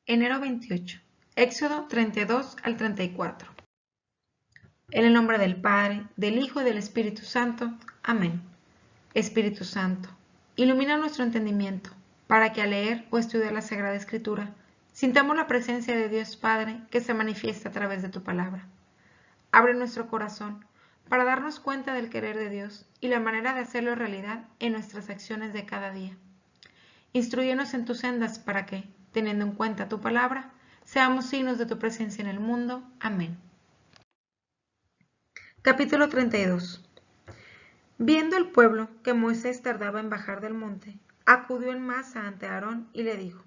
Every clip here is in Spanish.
Enero 28. Éxodo 32 al 34. En el nombre del Padre, del Hijo y del Espíritu Santo. Amén. Espíritu Santo, ilumina nuestro entendimiento, para que al leer o estudiar la Sagrada Escritura, sintamos la presencia de Dios Padre que se manifiesta a través de tu palabra. Abre nuestro corazón para darnos cuenta del querer de Dios y la manera de hacerlo realidad en nuestras acciones de cada día. Instrúyenos en tus sendas para que, teniendo en cuenta tu palabra, seamos signos de tu presencia en el mundo. Amén. Capítulo 32. Viendo el pueblo que Moisés tardaba en bajar del monte, acudió en masa ante Aarón y le dijo: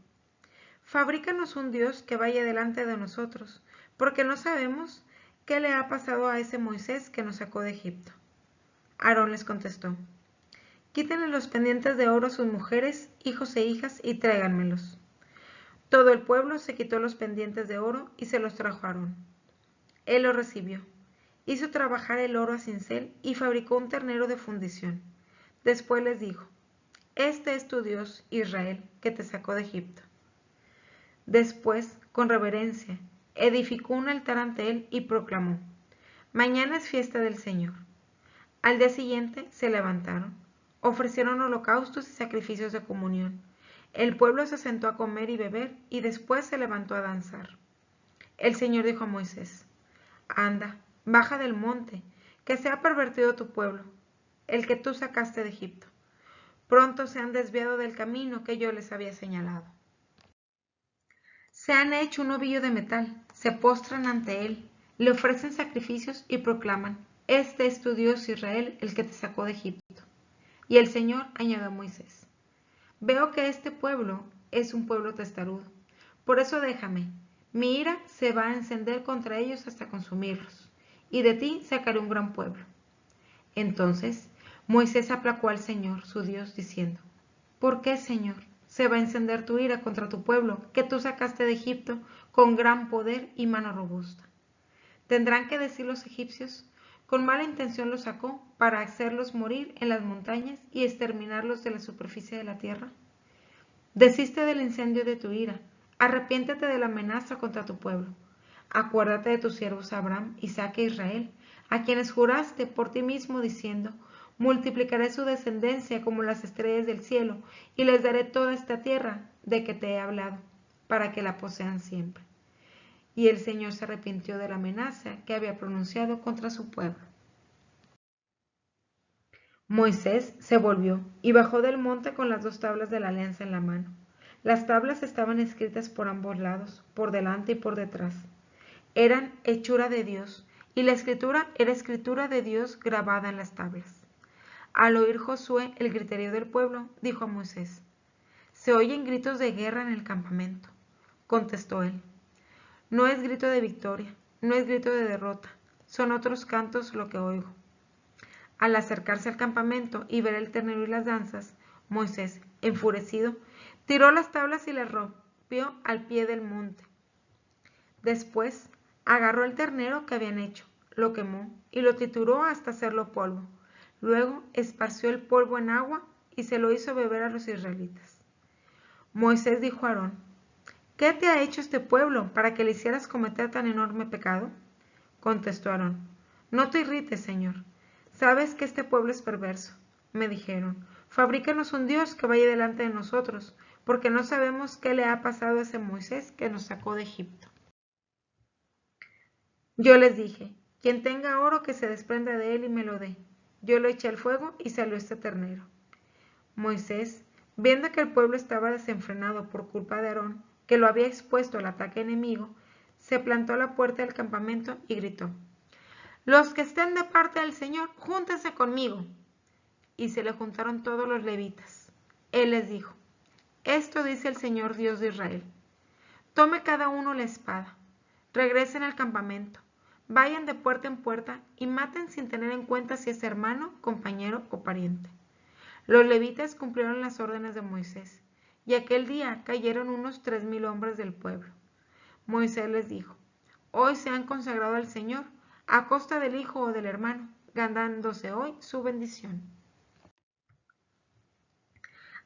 Fabrícanos un Dios que vaya delante de nosotros, porque no sabemos qué le ha pasado a ese Moisés que nos sacó de Egipto. Aarón les contestó: Quítenle los pendientes de oro a sus mujeres, hijos e hijas y tráiganmelos. Todo el pueblo se quitó los pendientes de oro y se los trajo a Aarón. Él los recibió, hizo trabajar el oro a cincel y fabricó un ternero de fundición. Después les dijo: Este es tu Dios, Israel, que te sacó de Egipto. Después, con reverencia, edificó un altar ante él y proclamó: Mañana es fiesta del Señor. Al día siguiente se levantaron, ofrecieron holocaustos y sacrificios de comunión. El pueblo se sentó a comer y beber y después se levantó a danzar. El Señor dijo a Moisés: Anda, baja del monte, que se ha pervertido tu pueblo, el que tú sacaste de Egipto. Pronto se han desviado del camino que yo les había señalado. Se han hecho un ovillo de metal, se postran ante él, le ofrecen sacrificios y proclaman: Este es tu Dios Israel, el que te sacó de Egipto. Y el Señor añadió a Moisés: Veo que este pueblo es un pueblo testarudo. Por eso déjame, mi ira se va a encender contra ellos hasta consumirlos, y de ti sacaré un gran pueblo. Entonces Moisés aplacó al Señor, su Dios, diciendo: ¿Por qué, Señor, se va a encender tu ira contra tu pueblo, que tú sacaste de Egipto con gran poder y mano robusta? Tendrán que decir los egipcios: con mala intención los sacó para hacerlos morir en las montañas y exterminarlos de la superficie de la tierra. Desiste del incendio de tu ira, arrepiéntete de la amenaza contra tu pueblo. Acuérdate de tus siervos Abraham, Isaac e Israel, a quienes juraste por ti mismo diciendo: multiplicaré su descendencia como las estrellas del cielo, y les daré toda esta tierra de que te he hablado, para que la posean siempre. Y el Señor se arrepintió de la amenaza que había pronunciado contra su pueblo. Moisés se volvió y bajó del monte con las 2 tablas de la alianza en la mano. Las tablas estaban escritas por ambos lados, por delante y por detrás. Eran hechura de Dios, y la escritura era escritura de Dios grabada en las tablas. Al oír Josué el griterío del pueblo, dijo a Moisés: Se oyen gritos de guerra en el campamento. Contestó él: No es grito de victoria, no es grito de derrota, son otros cantos lo que oigo. Al acercarse al campamento y ver el ternero y las danzas, Moisés, enfurecido, tiró las tablas y las rompió al pie del monte. Después, agarró el ternero que habían hecho, lo quemó y lo trituró hasta hacerlo polvo. Luego esparció el polvo en agua y se lo hizo beber a los israelitas. Moisés dijo a Aarón: ¿Qué te ha hecho este pueblo para que le hicieras cometer tan enorme pecado? Contestó Aarón: No te irrites, Señor. Sabes que este pueblo es perverso. Me dijeron: Fabrícanos un Dios que vaya delante de nosotros, porque no sabemos qué le ha pasado a ese Moisés que nos sacó de Egipto. Yo les dije: Quien tenga oro que se desprenda de él y me lo dé. Yo lo eché al fuego y salió este ternero. Moisés, viendo que el pueblo estaba desenfrenado por culpa de Aarón, que lo había expuesto al ataque enemigo, se plantó a la puerta del campamento y gritó: Los que estén de parte del Señor, júntense conmigo. Y se le juntaron todos los levitas. Él les dijo: Esto dice el Señor Dios de Israel: Tome cada uno la espada, regresen al campamento, vayan de puerta en puerta y maten sin tener en cuenta si es hermano, compañero o pariente. Los levitas cumplieron las órdenes de Moisés, y aquel día cayeron unos 3000 hombres del pueblo. Moisés les dijo: Hoy se han consagrado al Señor, a costa del hijo o del hermano, ganándose hoy su bendición.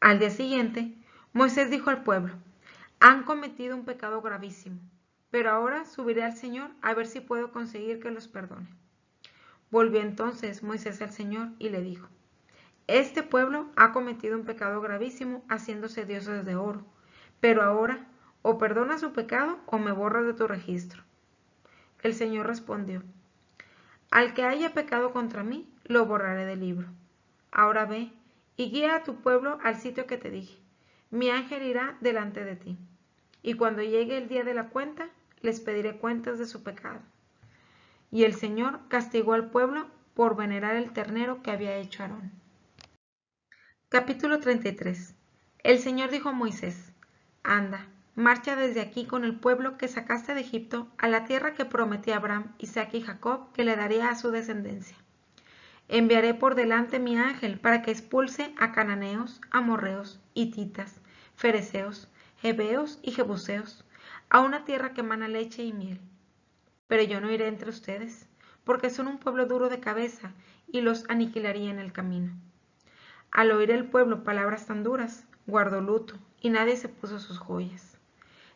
Al día siguiente, Moisés dijo al pueblo: Han cometido un pecado gravísimo, pero ahora subiré al Señor a ver si puedo conseguir que los perdone. Volvió entonces Moisés al Señor y le dijo: Este pueblo ha cometido un pecado gravísimo haciéndose dioses de oro, pero ahora o perdona su pecado o me borras de tu registro. El Señor respondió: Al que haya pecado contra mí, lo borraré del libro. Ahora ve y guía a tu pueblo al sitio que te dije. Mi ángel irá delante de ti. Y cuando llegue el día de la cuenta, les pediré cuentas de su pecado. Y el Señor castigó al pueblo por venerar el ternero que había hecho Aarón. Capítulo 33. El Señor dijo a Moisés: Anda, marcha desde aquí con el pueblo que sacaste de Egipto a la tierra que prometí a Abraham, Isaac y Jacob que le daría a su descendencia. Enviaré por delante mi ángel para que expulse a cananeos, amorreos, hititas, fereceos, heveos y jebuseos, a una tierra que emana leche y miel. Pero yo no iré entre ustedes, porque son un pueblo duro de cabeza, y los aniquilaría en el camino. Al oír el pueblo palabras tan duras, guardó luto, y nadie se puso sus joyas.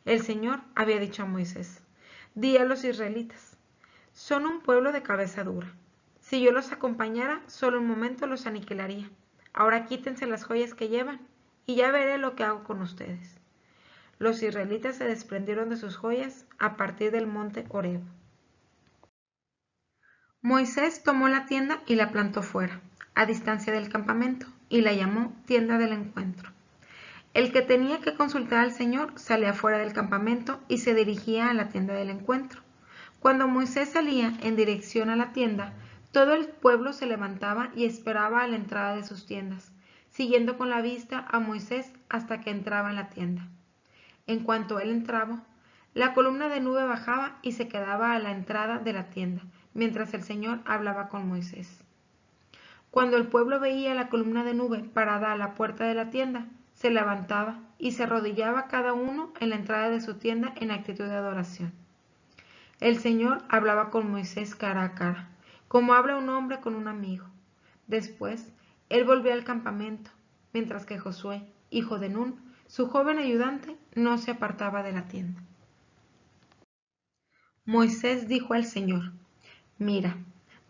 El Señor había dicho a Moisés: Di a los israelitas: son un pueblo de cabeza dura. Si yo los acompañara, solo un momento los aniquilaría. Ahora quítense las joyas que llevan, y ya veré lo que hago con ustedes. Los israelitas se desprendieron de sus joyas a partir del monte Horeb. Moisés tomó la tienda y la plantó fuera, a distancia del campamento, y la llamó tienda del encuentro. El que tenía que consultar al Señor salía fuera del campamento y se dirigía a la tienda del encuentro. Cuando Moisés salía en dirección a la tienda, todo el pueblo se levantaba y esperaba a la entrada de sus tiendas, siguiendo con la vista a Moisés hasta que entraba en la tienda. En cuanto él entraba, la columna de nube bajaba y se quedaba a la entrada de la tienda, mientras el Señor hablaba con Moisés. Cuando el pueblo veía la columna de nube parada a la puerta de la tienda, se levantaba y se arrodillaba cada uno en la entrada de su tienda en actitud de adoración. El Señor hablaba con Moisés cara a cara, como habla un hombre con un amigo. Después, él volvió al campamento, mientras que Josué, hijo de Nun, su joven ayudante, no se apartaba de la tienda. Moisés dijo al Señor: Mira,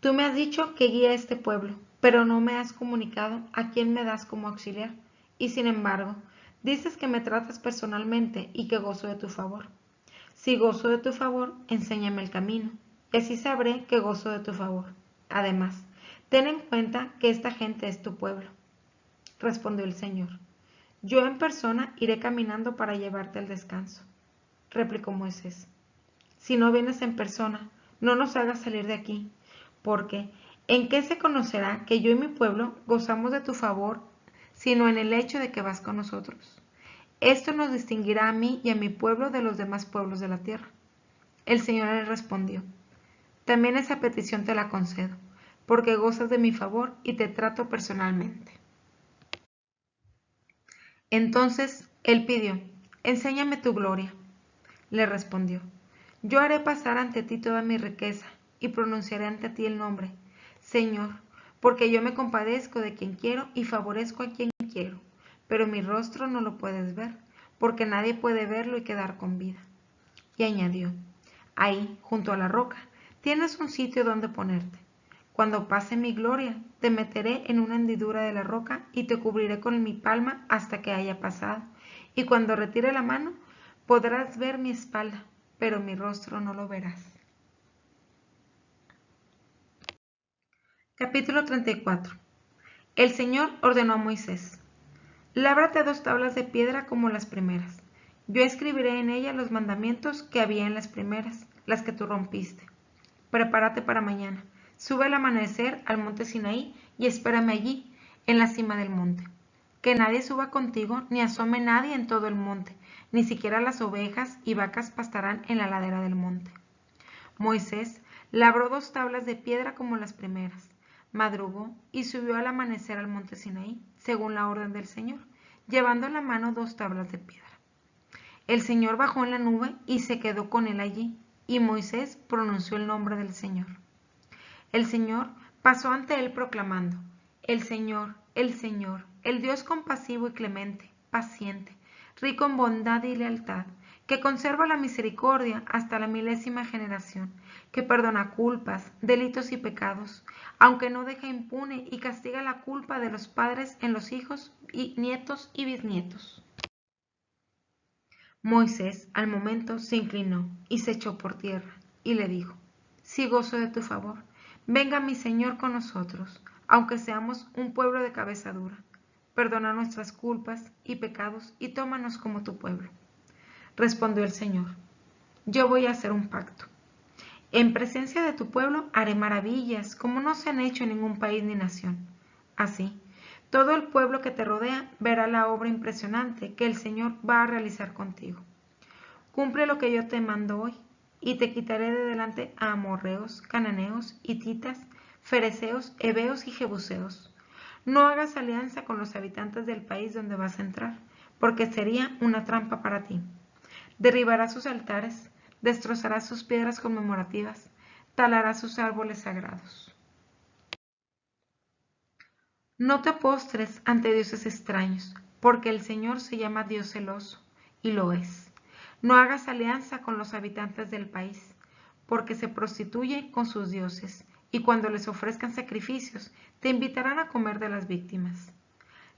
tú me has dicho que guíe a este pueblo, pero no me has comunicado a quién me das como auxiliar, y sin embargo, dices que me tratas personalmente y que gozo de tu favor. Si gozo de tu favor, enséñame el camino, y así sabré que gozo de tu favor. Además, ten en cuenta que esta gente es tu pueblo. Respondió el Señor: Yo en persona iré caminando para llevarte al descanso. Replicó Moisés: Si no vienes en persona, no nos hagas salir de aquí, porque ¿en qué se conocerá que yo y mi pueblo gozamos de tu favor, sino en el hecho de que vas con nosotros? Esto nos distinguirá a mí y a mi pueblo de los demás pueblos de la tierra. El Señor le respondió: También esa petición te la concedo, porque gozas de mi favor y te trato personalmente. Entonces él pidió: Enséñame tu gloria. Le respondió: Yo haré pasar ante ti toda mi riqueza y pronunciaré ante ti el nombre, Señor, porque yo me compadezco de quien quiero y favorezco a quien quiero, pero mi rostro no lo puedes ver, porque nadie puede verlo y quedar con vida. Y añadió: Ahí, junto a la roca, tienes un sitio donde ponerte. Cuando pase mi gloria, te meteré en una hendidura de la roca y te cubriré con mi palma hasta que haya pasado. Y cuando retire la mano, podrás ver mi espalda, pero mi rostro no lo verás. Capítulo 34. El Señor ordenó a Moisés: Lábrate 2 tablas de piedra como las primeras. Yo escribiré en ellas los mandamientos que había en las primeras, las que tú rompiste. Prepárate para mañana. Sube al amanecer al monte Sinaí y espérame allí, en la cima del monte. Que nadie suba contigo, ni asome nadie en todo el monte, ni siquiera las ovejas y vacas pastarán en la ladera del monte. Moisés labró 2 tablas de piedra como las primeras, madrugó y subió al amanecer al monte Sinaí, según la orden del Señor, llevando en la mano 2 tablas de piedra. El Señor bajó en la nube y se quedó con él allí, y Moisés pronunció el nombre del Señor. El Señor pasó ante él proclamando: el Señor, el Dios compasivo y clemente, paciente, rico en bondad y lealtad, que conserva la misericordia hasta la 1000ª generación, que perdona culpas, delitos y pecados, aunque no deja impune y castiga la culpa de los padres en los hijos y nietos y bisnietos. Moisés al momento se inclinó y se echó por tierra, y le dijo: Si gozo de tu favor, venga mi Señor con nosotros, aunque seamos un pueblo de cabeza dura. Perdona nuestras culpas y pecados y tómanos como tu pueblo. Respondió el Señor: Yo voy a hacer un pacto. En presencia de tu pueblo haré maravillas como no se han hecho en ningún país ni nación. Así, todo el pueblo que te rodea verá la obra impresionante que el Señor va a realizar contigo. Cumple lo que yo te mando hoy, y te quitaré de delante a amorreos, cananeos, hititas, fereceos, heveos y jebuseos. No hagas alianza con los habitantes del país donde vas a entrar, porque sería una trampa para ti. Derribarás sus altares, destrozarás sus piedras conmemorativas, talarás sus árboles sagrados. No te postres ante dioses extraños, porque el Señor se llama Dios celoso, y lo es. No hagas alianza con los habitantes del país, porque se prostituye con sus dioses, y cuando les ofrezcan sacrificios, te invitarán a comer de las víctimas.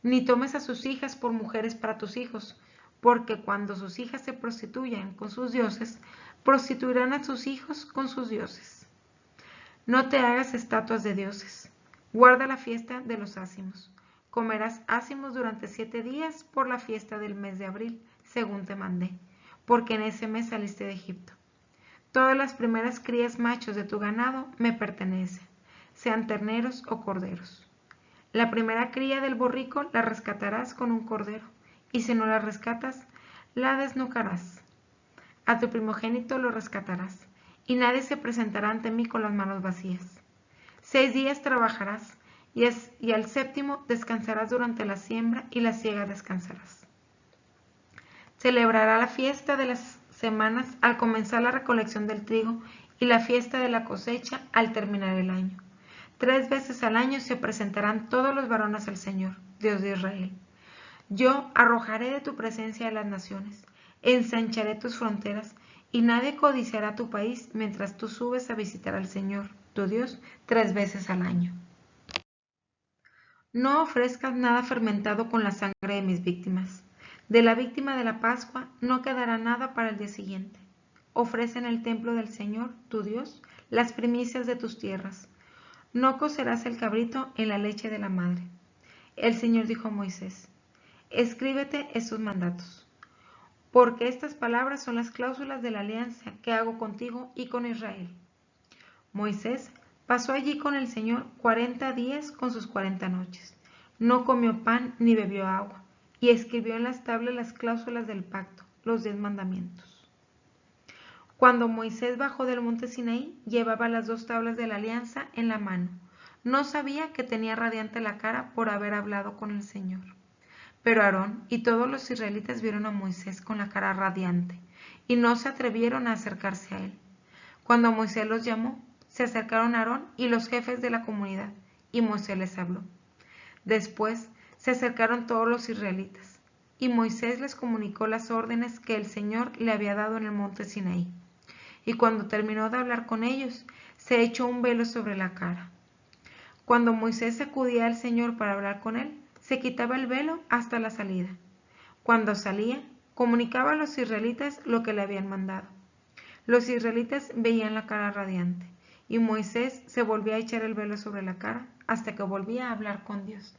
Ni tomes a sus hijas por mujeres para tus hijos, porque cuando sus hijas se prostituyan con sus dioses, prostituirán a sus hijos con sus dioses. No te hagas estatuas de dioses. Guarda la fiesta de los ácimos. Comerás ácimos durante 7 días por la fiesta del mes de abril, según te mandé, porque en ese mes saliste de Egipto. Todas las primeras crías machos de tu ganado me pertenecen, sean terneros o corderos. La primera cría del borrico la rescatarás con un cordero, y si no la rescatas, la desnucarás. A tu primogénito lo rescatarás, y nadie se presentará ante mí con las manos vacías. 6 días trabajarás, y al séptimo descansarás durante la siembra, y la siega descansarás. Celebrará la fiesta de las semanas al comenzar la recolección del trigo, y la fiesta de la cosecha al terminar el año. 3 veces al año se presentarán todos los varones al Señor, Dios de Israel. Yo arrojaré de tu presencia a las naciones, ensancharé tus fronteras, y nadie codiciará tu país mientras tú subes a visitar al Señor, tu Dios, 3 veces al año. No ofrezcas nada fermentado con la sangre de mis víctimas. De la víctima de la Pascua no quedará nada para el día siguiente. Ofrece en el templo del Señor, tu Dios, las primicias de tus tierras. No cocerás el cabrito en la leche de la madre. El Señor dijo a Moisés: Escríbete estos mandatos, porque estas palabras son las cláusulas de la alianza que hago contigo y con Israel. Moisés pasó allí con el Señor 40 días con sus 40 noches. No comió pan ni bebió agua, y escribió en las tablas las cláusulas del pacto, los 10 mandamientos. Cuando Moisés bajó del monte Sinaí, llevaba las 2 tablas de la alianza en la mano. No sabía que tenía radiante la cara por haber hablado con el Señor. Pero Aarón y todos los israelitas vieron a Moisés con la cara radiante, y no se atrevieron a acercarse a él. Cuando Moisés los llamó, se acercaron a Aarón y los jefes de la comunidad, y Moisés les habló. Después se acercaron todos los israelitas, y Moisés les comunicó las órdenes que el Señor le había dado en el monte Sinaí. Y cuando terminó de hablar con ellos, se echó un velo sobre la cara. Cuando Moisés acudía al Señor para hablar con él, se quitaba el velo hasta la salida. Cuando salía, comunicaba a los israelitas lo que le habían mandado. Los israelitas veían la cara radiante, y Moisés se volvía a echar el velo sobre la cara hasta que volvía a hablar con Dios.